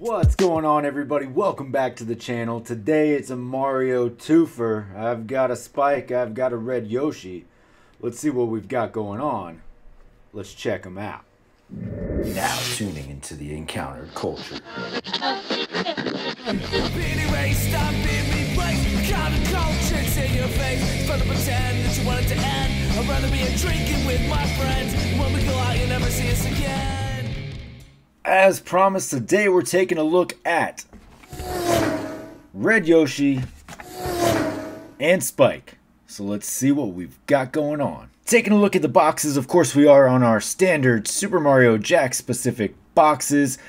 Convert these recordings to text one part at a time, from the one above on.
What's going on, everybody? Welcome back to the channel. Today it's a Mario twofer. I've got a Spike, I've got a red Yoshi. Let's see what we've got going on. Let's check them out. Now tuning into the Encountered Culture. Anyway, stop being replaced. Counter-culture, it's in your face. It's fun to pretend that you want it to end. I'd rather be a drinking with my friends. When we go out, you never see us again. As promised, today we're taking a look at Red Yoshi and Spike. So let's see what we've got going on. Taking a look at the boxes, of course we are on our standard Super Mario Jakks specific boxes.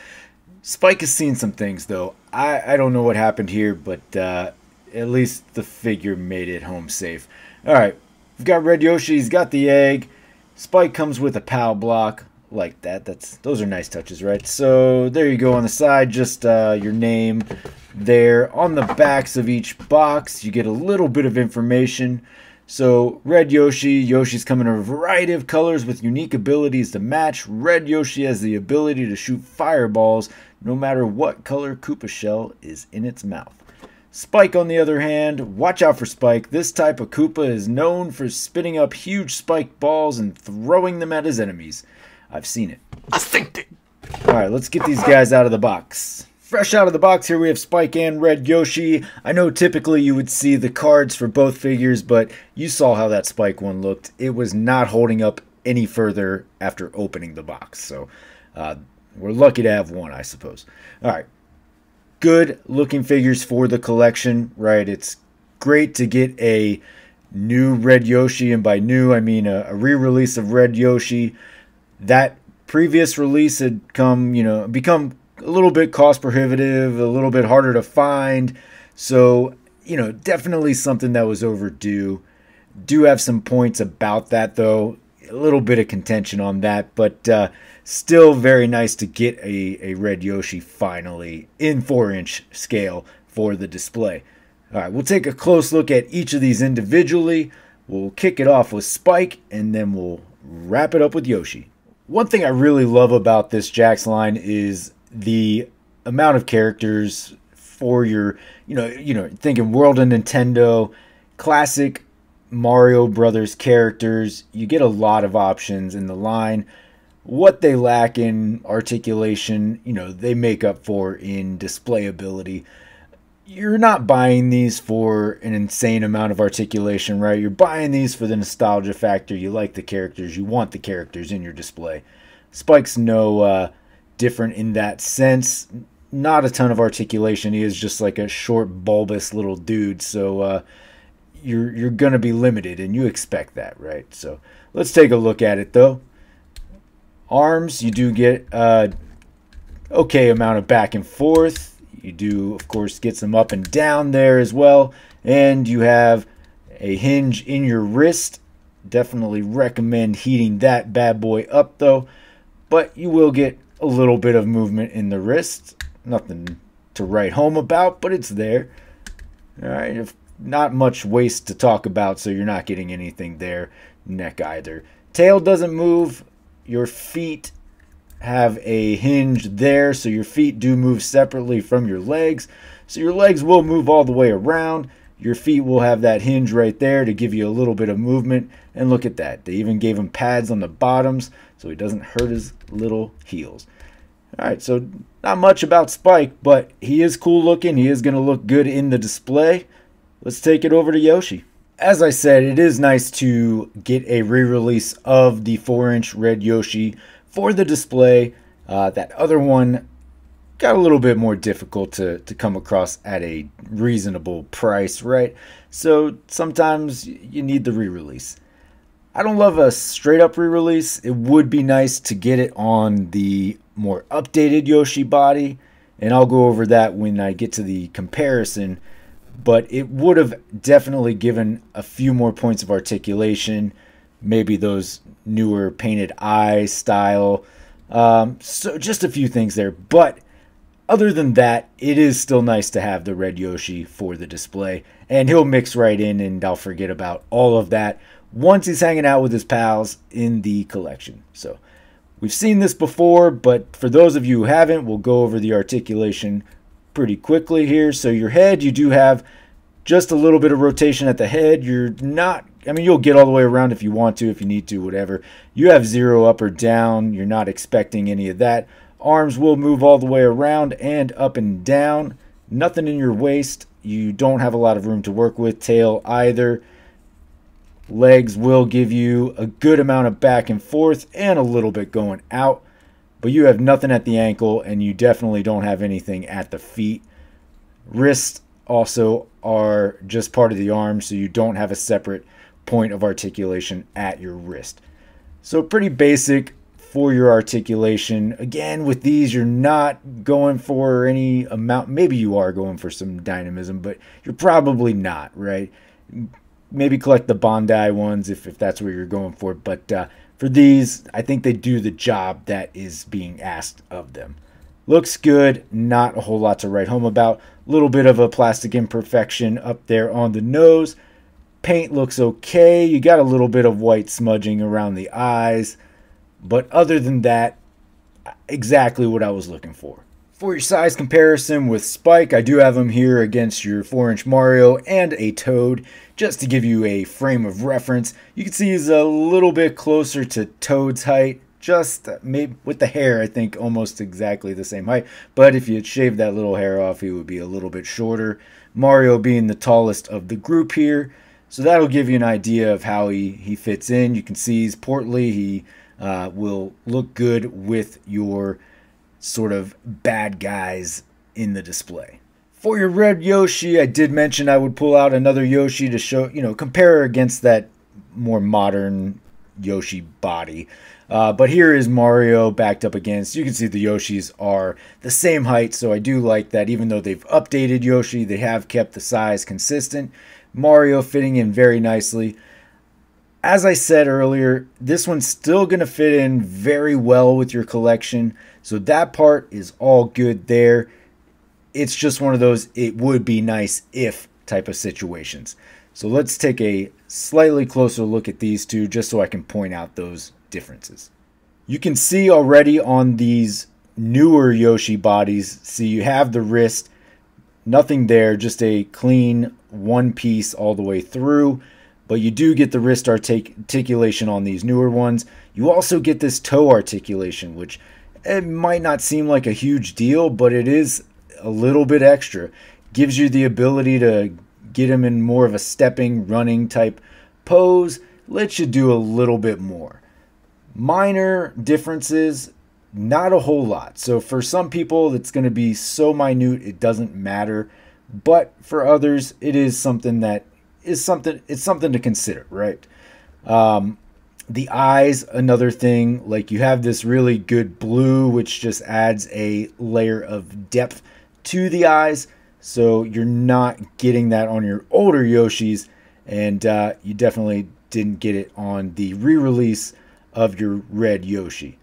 Spike has seen some things though. I don't know what happened here, but at least the figure made it home safe. Alright, we've got Red Yoshi, he's got the egg. Spike comes with a POW block. Like that. Those are nice touches, right? So there you go on the side, just your name there. On the backs of each box you get a little bit of information. So Red Yoshi's come in a variety of colors with unique abilities to match. Red Yoshi has the ability to shoot fireballs no matter what color Koopa shell is in its mouth. Spike, on the other hand, watch out for Spike. This type of Koopa is known for spitting up huge spike balls and throwing them at his enemies. I've seen it. I think it. Alright, let's get these guys out of the box. Fresh out of the box, here we have Spike and Red Yoshi. I know typically you would see the cards for both figures, but you saw how that Spike one looked. It was not holding up any further after opening the box. So, we're lucky to have one, I suppose. Alright, good looking figures for the collection, right? It's great to get a new Red Yoshi, and by new I mean a re-release of Red Yoshi. That previous release had become a little bit cost prohibitive, a little bit harder to find. So, definitely something that was overdue. Do have some points about that though. A little bit of contention on that, but still very nice to get a Red Yoshi finally in 4-inch scale for the display. All right, we'll take a close look at each of these individually. We'll kick it off with Spike and then we'll wrap it up with Yoshi. One thing I really love about this Jakks line is the amount of characters for your, thinking World of Nintendo, classic Mario Brothers characters. You get a lot of options in the line. What they lack in articulation, they make up for in display ability. You're not buying these for an insane amount of articulation, right? You're buying these for the nostalgia factor. You like the characters. You want the characters in your display. Spike's no different in that sense. Not a ton of articulation. He is just like a short, bulbous little dude. So you're going to be limited, and you expect that, right? So let's take a look at it, though. Arms, you do get okay amount of back and forth. You do, of course, get some up and down there as well. And you have a hinge in your wrist. Definitely recommend heating that bad boy up, though. But you will get a little bit of movement in the wrist. Nothing to write home about, but it's there. All right, not much waist to talk about, so you're not getting anything there. Neck either. Tail doesn't move. Your feet have a hinge there, so your feet do move separately from your legs. So your legs will move all the way around. Your feet will have that hinge right there to give you a little bit of movement. And look at that. They even gave him pads on the bottoms so he doesn't hurt his little heels. Alright, so not much about Spike, but he is cool looking. He is going to look good in the display. Let's take it over to Yoshi. As I said, it is nice to get a re-release of the 4-inch Red Yoshi for the display. That other one got a little bit more difficult to come across at a reasonable price, right? So sometimes you need the re-release. I don't love a straight up re-release. It would be nice to get it on the more updated Yoshi body, and I'll go over that when I get to the comparison. But it would have definitely given a few more points of articulation, maybe those newer painted eye style. So just a few things there. But other than that, it is still nice to have the Red Yoshi for the display. And he'll mix right in, and I'll forget about all of that once he's hanging out with his pals in the collection. So We've seen this before, but for those of you who haven't, we'll go over the articulation pretty quickly here. So your head, you do have just a little bit of rotation at the head. You're not, I mean, you'll get all the way around if you want to, if you need to, whatever. You have zero up or down. You're not expecting any of that. Arms will move all the way around and up and down. Nothing in your waist. You don't have a lot of room to work with. Tail either. Legs will give you a good amount of back and forth and a little bit going out. But you have nothing at the ankle, and you definitely don't have anything at the feet. Wrists also are just part of the arm, so you don't have a separate point of articulation at your wrist. So pretty basic for your articulation. Again, with these, you're not going for any amount. Maybe you are going for some dynamism, but you're probably not, right? Maybe collect the Bondi ones if that's what you're going for. But for these, I think they do the job that is being asked of them. Looks good. Not a whole lot to write home about. A little bit of a plastic imperfection up there on the nose. Paint looks okay. You got a little bit of white smudging around the eyes. But other than that, exactly what I was looking for. For your size comparison with Spike, I do have him here against your 4-inch Mario and a Toad. Just to give you a frame of reference, you can see he's a little bit closer to Toad's height. Just maybe with the hair, I think almost exactly the same height. But if you shaved that little hair off, he would be a little bit shorter. Mario being the tallest of the group here. So that'll give you an idea of how he fits in. You can see he's portly. He will look good with your sort of bad guys in the display. For your red Yoshi, I did mention I would pull out another Yoshi to show, compare against that more modern Yoshi body. But here is Mario backed up against. You can see the Yoshis are the same height, so I do like that. Even though they've updated Yoshi, they have kept the size consistent. Mario fitting in very nicely. As I said earlier, this one's still going to fit in very well with your collection. So that part is all good there. It's just one of those it would be nice if type of situations. So let's take a slightly closer look at these two just so I can point out those differences. You can see already on these newer Yoshi bodies, see you have the wrist, nothing there, just a clean one piece all the way through. But you do get the wrist articulation on these newer ones. You also get this toe articulation, which it might not seem like a huge deal, but it is a little bit extra. Gives you the ability to get him in more of a stepping, running type pose. Lets you do a little bit more. Minor differences, not a whole lot. So for some people, it's going to be so minute it doesn't matter. But for others, it is something that it's something to consider, right? The eyes, another thing, like you have this really good blue, which just adds a layer of depth to the eyes. So you're not getting that on your older Yoshis, and you definitely didn't get it on the re-release of your red Yoshi.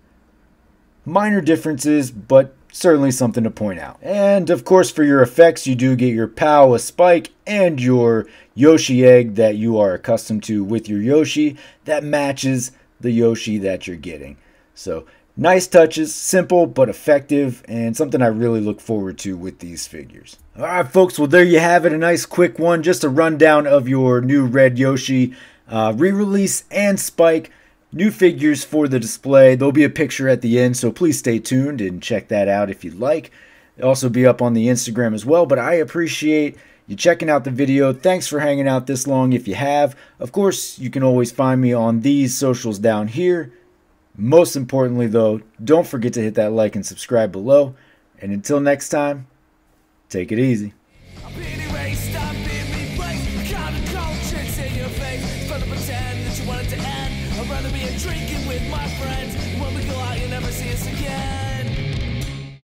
Minor differences, but certainly something to point out. And of course, for your effects, you do get your POW, a Spike, and your Yoshi egg that you are accustomed to with your Yoshi that matches the Yoshi that you're getting. So nice touches, simple but effective, and something I really look forward to with these figures. Alright folks, well there you have it, a nice quick one, just a rundown of your new red Yoshi re-release and Spike. New figures for the display. There'll be a picture at the end, so please stay tuned and check that out if you'd like. It'll also be up on the Instagram as well, but I appreciate you checking out the video. Thanks for hanging out this long if you have. Of course, you can always find me on these socials down here. Most importantly, though, don't forget to hit that like and subscribe below. And until next time, take it easy. I'm being erased, I'm being replaced. Counterculture's in your face. It's fun to pretend that you want it to end. I'd rather be a drinking with my friends. When we go out, you'll never see us again.